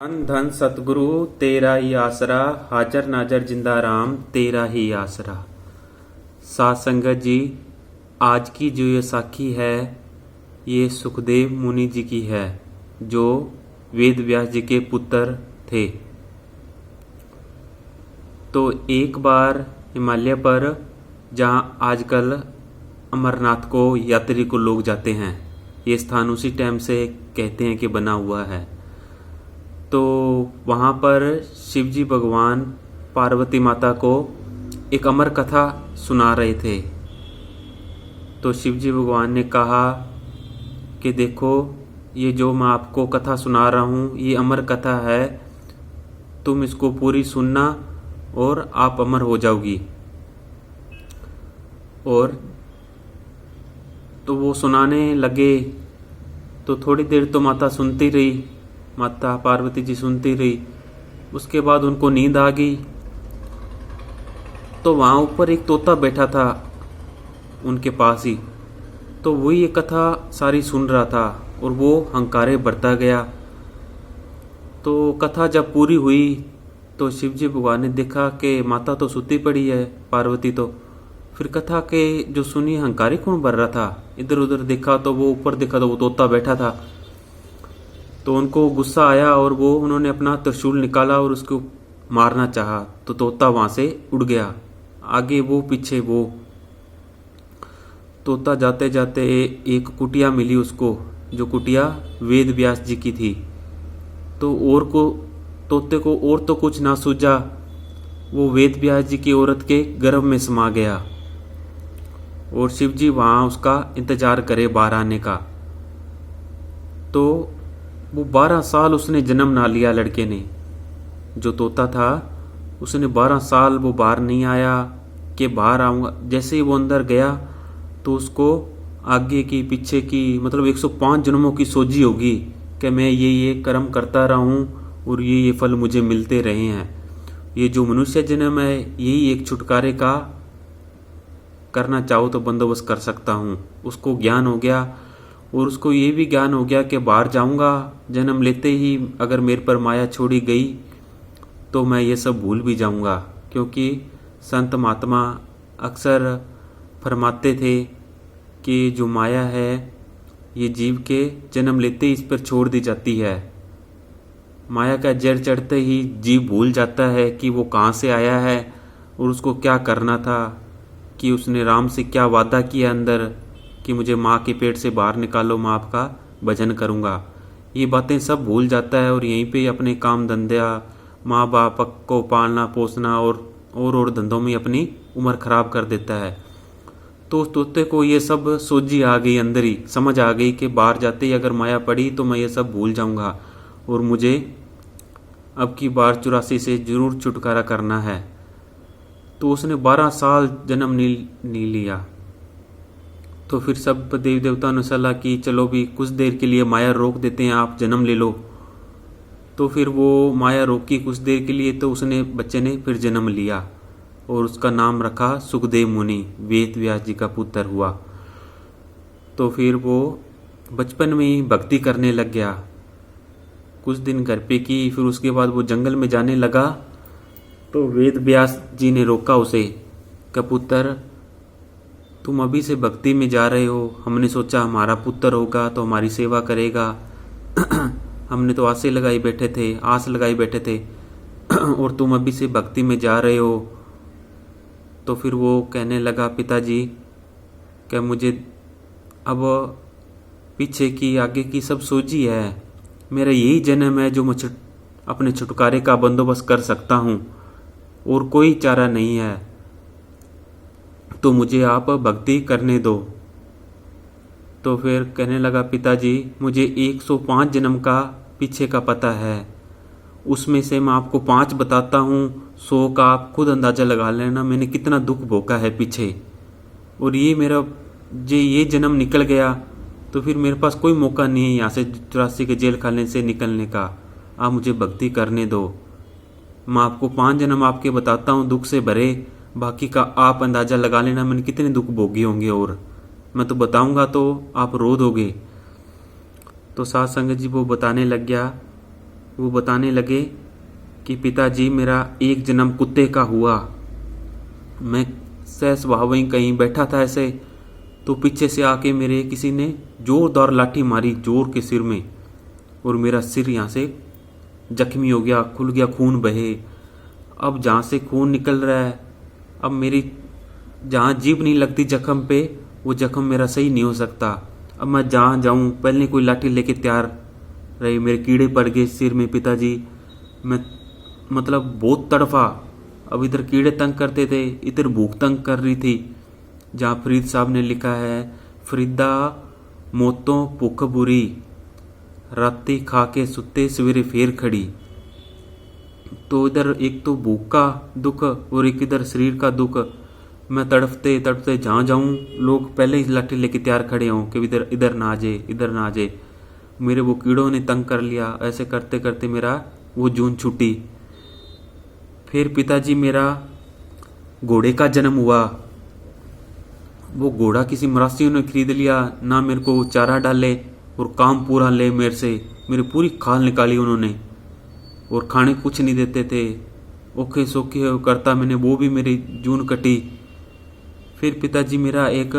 धन धन सतगुरु तेरा ही आसरा, हाजर नाजर जिंदा राम तेरा ही आसरा। साथ संगत जी, आज की जो ये साखी है ये सुखदेव मुनि जी की है, जो वेद व्यास जी के पुत्र थे। तो एक बार हिमालय पर, जहाँ आजकल अमरनाथ को यात्री को लोग जाते हैं, ये स्थान उसी टाइम से कहते हैं कि बना हुआ है। तो वहाँ पर शिवजी भगवान पार्वती माता को एक अमर कथा सुना रहे थे। तो शिवजी भगवान ने कहा कि देखो, ये जो मैं आपको कथा सुना रहा हूँ ये अमर कथा है, तुम इसको पूरी सुनना और आप अमर हो जाओगी। और तो वो सुनाने लगे। तो थोड़ी देर तो माता सुनती रही, माता पार्वती जी सुनती रही। उसके बाद उनको नींद आ गई। तो वहाँ ऊपर एक तोता बैठा था उनके पास ही, तो वही ये कथा सारी सुन रहा था और वो हंकारे बढ़ता गया। तो कथा जब पूरी हुई तो शिवजी भगवान ने देखा कि माता तो सुती पड़ी है, पार्वती तो। फिर कथा के जो सुनी हंकारी कौन भर रहा था, इधर उधर देखा तो वो ऊपर देखा तो वो तोता बैठा था। तो उनको गुस्सा आया और वो उन्होंने अपना त्रिशूल निकाला और उसको मारना चाहा। तो तोता वहां से उड़ गया, आगे वो पीछे वो। तोता जाते जाते एक कुटिया मिली उसको, जो कुटिया वेद व्यास जी की थी। तो तोते को और तो कुछ ना सूझा, वो वेद व्यास जी की औरत के गर्भ में समा गया। और शिवजी वहां उसका इंतजार करे बाहर आने का। तो वो 12 साल उसने जन्म ना लिया, लड़के ने, जो तोता था उसने 12 साल वो बाहर नहीं आया कि बाहर आऊँगा। जैसे ही वो अंदर गया तो उसको आगे की पीछे की मतलब 105 जन्मों की सोजी होगी कि मैं ये कर्म करता रहा हूँ और ये फल मुझे मिलते रहे हैं। ये जो मनुष्य जन्म है यही एक छुटकारे का करना चाहो तो बंदोबस्त कर सकता हूँ। उसको ज्ञान हो गया और उसको ये भी ज्ञान हो गया कि बाहर जाऊंगा, जन्म लेते ही अगर मेरे पर माया छोड़ी गई तो मैं ये सब भूल भी जाऊंगा। क्योंकि संत महात्मा अक्सर फरमाते थे कि जो माया है ये जीव के जन्म लेते ही इस पर छोड़ दी जाती है। माया का जड़ चढ़ते ही जीव भूल जाता है कि वो कहाँ से आया है और उसको क्या करना था, कि उसने राम से क्या वादा किया अंदर कि मुझे माँ के पेट से बाहर निकालो, मैं आपका भजन करूँगा। ये बातें सब भूल जाता है और यहीं पे अपने काम धंधा, माँ बाप को पालना पोसना और धंधों में अपनी उम्र खराब कर देता है। तो उस तोते को ये सब सोझी आ गई, अंदर ही समझ आ गई कि बाहर जाते ही अगर माया पड़ी तो मैं ये सब भूल जाऊँगा और मुझे अब की बार 84 से जरूर छुटकारा करना है। तो उसने 12 साल जन्म नहीं लिया। तो फिर सब देवी देवता ने सलाह की, चलो भी कुछ देर के लिए माया रोक देते हैं, आप जन्म ले लो। तो फिर वो माया रोकी कुछ देर के लिए। तो उसने बच्चे ने फिर जन्म लिया और उसका नाम रखा सुखदेव मुनि, वेद व्यास जी का पुत्र हुआ। तो फिर वो बचपन में ही भक्ति करने लग गया, कुछ दिन घर पे की। फिर उसके बाद वो जंगल में जाने लगा। तो वेद व्यास जी ने रोका उसे कि पुत्र, तुम अभी से भक्ति में जा रहे हो, हमने सोचा हमारा पुत्र होगा तो हमारी सेवा करेगा। हमने तो आस लगाई बैठे थे और तुम अभी से भक्ति में जा रहे हो। तो फिर वो कहने लगा, पिताजी कि मुझे अब पीछे की आगे की सब सोची है, मेरा यही जन्म है जो मैं अपने छुटकारे का बंदोबस्त कर सकता हूँ और कोई चारा नहीं है, तो मुझे आप भक्ति करने दो। तो फिर कहने लगा, पिताजी मुझे 105 जन्म का पीछे का पता है, उसमें से मैं आपको 5 बताता हूँ, 100 का आप खुद अंदाज़ा लगा लेना मैंने कितना दुख भोगा है पीछे। और ये मेरा ये जन्म निकल गया तो फिर मेरे पास कोई मौका नहीं है यहाँ से 84 के जेल खाने से निकलने का। आप मुझे भक्ति करने दो। मैं आपको 5 जन्म आपके बताता हूँ दुख से भरे, बाकी का आप अंदाज़ा लगा लेना मैंने कितने दुख भोगे होंगे, और मैं तो बताऊंगा तो आप रो दोगे। तो साथ संगत जी वो बताने लग गया वो बताने लगे कि पिताजी मेरा एक जन्म कुत्ते का हुआ। मैं सहज वहीं कहीं बैठा था ऐसे, तो पीछे से आके मेरे किसी ने जोरदार लाठी मारी जोर के सिर में, और मेरा सिर यहाँ से जख्मी हो गया, खुल गया, खून बहे। अब जहाँ से खून निकल रहा है, अब मेरी जहाँ जीभ नहीं लगती जख्म पे, वो जख्म मेरा सही नहीं हो सकता। अब मैं जहाँ जाऊँ पहले कोई लाठी लेके तैयार रही, मेरे कीड़े पड़ गए सिर में पिताजी। मैं मतलब बहुत तड़फा। अब इधर कीड़े तंग करते थे, इधर भूख तंग कर रही थी। जहाँ फरीद साहब ने लिखा है, फरीदा मौतों भुख बुरी, राती खा के सुते सवेरे फेर खड़ी। तो इधर एक तो भूख का दुख और एक इधर शरीर का दुख। मैं तड़फते तड़फते जहाँ जाऊँ लोग पहले ही लाठी लेके तैयार खड़े हों कि इधर इधर ना आ जाए, इधर ना आ जाए। मेरे वो कीड़ों ने तंग कर लिया। ऐसे करते करते मेरा वो जून छूटी। फिर पिताजी मेरा घोड़े का जन्म हुआ। वो घोड़ा किसी मरासियों ने खरीद लिया, ना मेरे को चारा डाले और काम पूरा ले मेरे से। मेरी पूरी खाल निकाली उन्होंने, और खाने कुछ नहीं देते थे। ओखे सोखे करता मैंने, वो भी मेरी जून कटी। फिर पिताजी मेरा एक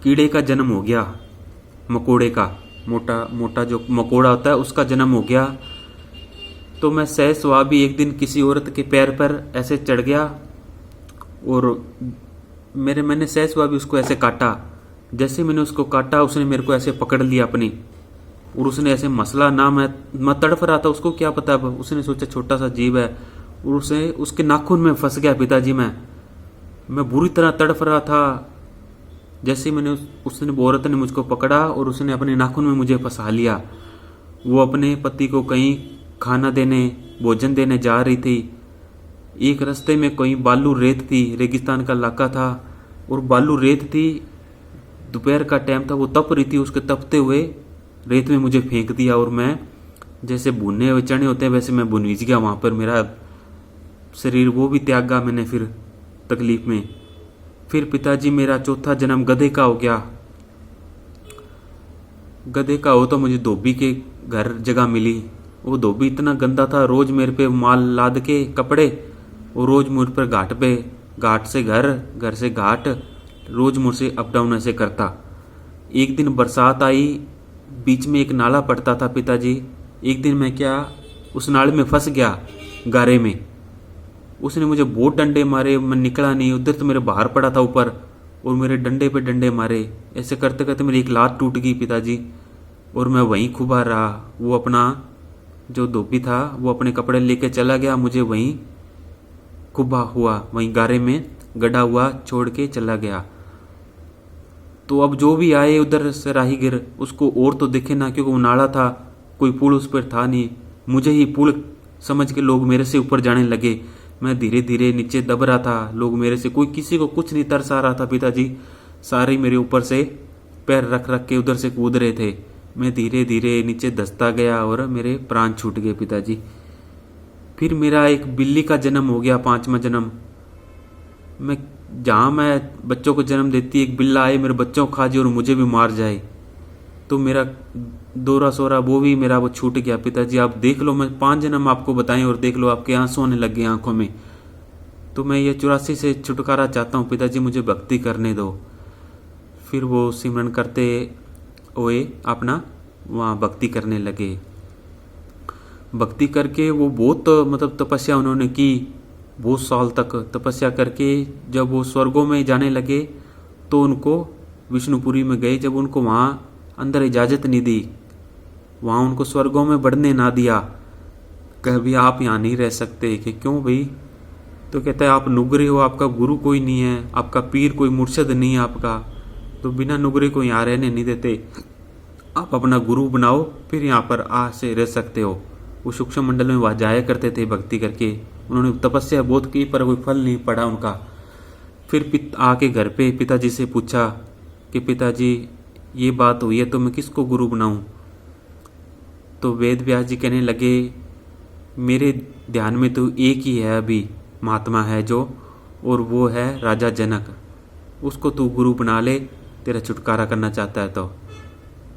कीड़े का जन्म हो गया, मकोड़े का, मोटा मोटा जो मकोड़ा होता है उसका जन्म हो गया। तो मैं सहज स्वाभावी एक दिन किसी औरत के पैर पर ऐसे चढ़ गया, और मैंने सहज स्वाभावी उसको ऐसे काटा। जैसे मैंने उसको काटा, उसने मेरे को ऐसे पकड़ लिया अपनी, और उसने ऐसे मसला ना, मैं तड़फ रहा था, उसको क्या पता। उसने सोचा छोटा सा जीव है, और उसे उसके नाखून में फंस गया पिताजी। मैं बुरी तरह तड़फ रहा था। जैसे मैंने उसने औरत ने मुझको पकड़ा और उसने अपने नाखून में मुझे फंसा लिया। वो अपने पति को कहीं खाना देने, भोजन देने जा रही थी। एक रास्ते में कहीं बालू रेत थी, रेगिस्तान का इलाका था, और बालू रेत थी। दोपहर का टाइम था, वो तप रही थी। उसके तपते हुए रेत में मुझे फेंक दिया, और मैं जैसे भुने हुए चने होते हैं वैसे मैं भुनीज गया वहाँ पर। मेरा शरीर वो भी त्यागा मैंने फिर तकलीफ में। फिर पिताजी मेरा चौथा जन्म गधे का हो गया। गधे का हो तो मुझे धोबी के घर जगह मिली। वो धोबी इतना गंदा था, रोज मेरे पे माल लाद के कपड़े, और रोज मुझ पर घाट से घर, घर से घाट, रोज मुझसे अप डाउन ऐसे करता। एक दिन बरसात आई, बीच में एक नाला पड़ता था पिताजी। एक दिन मैं उस नाले में फंस गया, गारे में। उसने मुझे बहुत डंडे मारे, मैं निकला नहीं। उधर तो मेरे बाहर पड़ा था ऊपर, और मेरे डंडे पे डंडे मारे। ऐसे करते करते मेरी एक लात टूट गई पिताजी, और मैं वहीं खुबा रहा। वो अपना जो धोबी था वो अपने कपड़े लेके चला गया, मुझे वहीं खुबा हुआ, वहीं गारे में गड़ा हुआ छोड़ के चला गया। तो अब जो भी आए उधर से राहीगर, उसको और तो देखे ना, क्योंकि वो नाला था, कोई पुल उस पर था नहीं। मुझे ही पुल समझ के लोग मेरे से ऊपर जाने लगे। मैं धीरे धीरे नीचे दब रहा था। लोग मेरे से, कोई किसी को कुछ नहीं तरस आ रहा था पिताजी। सारे मेरे ऊपर से पैर रख रख के उधर से कूद रहे थे। मैं धीरे धीरे नीचे धंसता गया और मेरे प्राण छूट गए पिताजी। फिर मेरा एक बिल्ली का जन्म हो गया, 5वां जन्म। जहाँ मैं बच्चों को जन्म देती, एक बिल्ला आए मेरे बच्चों को खा जाए और मुझे भी मार जाए। तो मेरा दोरा सोरा वो भी मेरा वो छूट गया पिताजी। आप देख लो, मैं 5 जन्म आपको बताएं और देख लो, आपके आंसू आने लग गए आंखों में। तो मैं ये 84 से छुटकारा चाहता हूँ पिताजी, मुझे भक्ति करने दो। फिर वो सिमरन करते हुए अपना वहाँ भक्ति करने लगे। भक्ति करके वो बहुत मतलब तपस्या उन्होंने की, बहुत साल तक तपस्या करके जब वो स्वर्गों में जाने लगे तो उनको विष्णुपुरी में गए। जब उनको वहाँ अंदर इजाज़त नहीं दी, वहाँ उनको स्वर्गों में बढ़ने ना दिया, कभी आप यहाँ नहीं रह सकते। कि क्यों भाई? तो कहता है आप नुगरे हो, आपका गुरु कोई नहीं है, आपका पीर कोई मुर्शद नहीं है आपका, तो बिना नुगरे को यहाँ रहने नहीं देते। आप अपना गुरु बनाओ, फिर यहाँ पर आ से रह सकते हो। वो सूक्ष्म मंडल में वहाँ जाया करते थे भक्ति करके। उन्होंने तपस्या बहुत की पर कोई फल नहीं पड़ा उनका। फिर आके घर पे पिताजी से पूछा कि पिताजी ये बात हुई है तो मैं किसको गुरु बनाऊं? तो वेद व्यास जी कहने लगे मेरे ध्यान में तो एक ही है अभी महात्मा है जो, और वो है राजा जनक। उसको तू गुरु बना ले, तेरा छुटकारा करना चाहता है तो।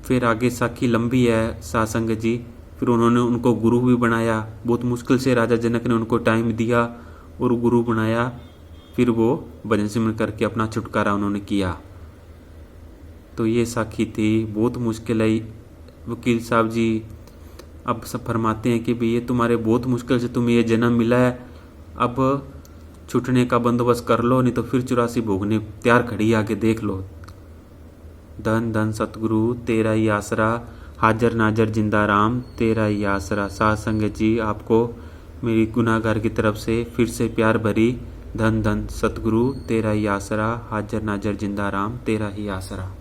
फिर आगे साखी लंबी है सासंग जी, फिर उन्होंने उनको गुरु भी बनाया। बहुत मुश्किल से राजा जनक ने उनको टाइम दिया और गुरु बनाया। फिर वो भजन सिमरन करके अपना छुटकारा उन्होंने किया। तो ये साखी थी, बहुत मुश्किल है। वकील साहब जी अब सब फरमाते हैं कि भाई ये तुम्हारे बहुत मुश्किल से तुम्हें ये जन्म मिला है, अब छूटने का बंदोबस्त कर लो, नहीं तो फिर 84 भोगने तैयार खड़ी आके देख लो। धन धन सतगुरु तेरा ही आसरा, हाजर नाजर जिंदा राम तेरा ही आसरा। साध संगत जी आपको मेरी गुनाहगार की तरफ से फिर से प्यार भरी धन धन सतगुरु तेरा ही आसरा, हाजर नाजर जिंदा राम तेरा ही आसरा।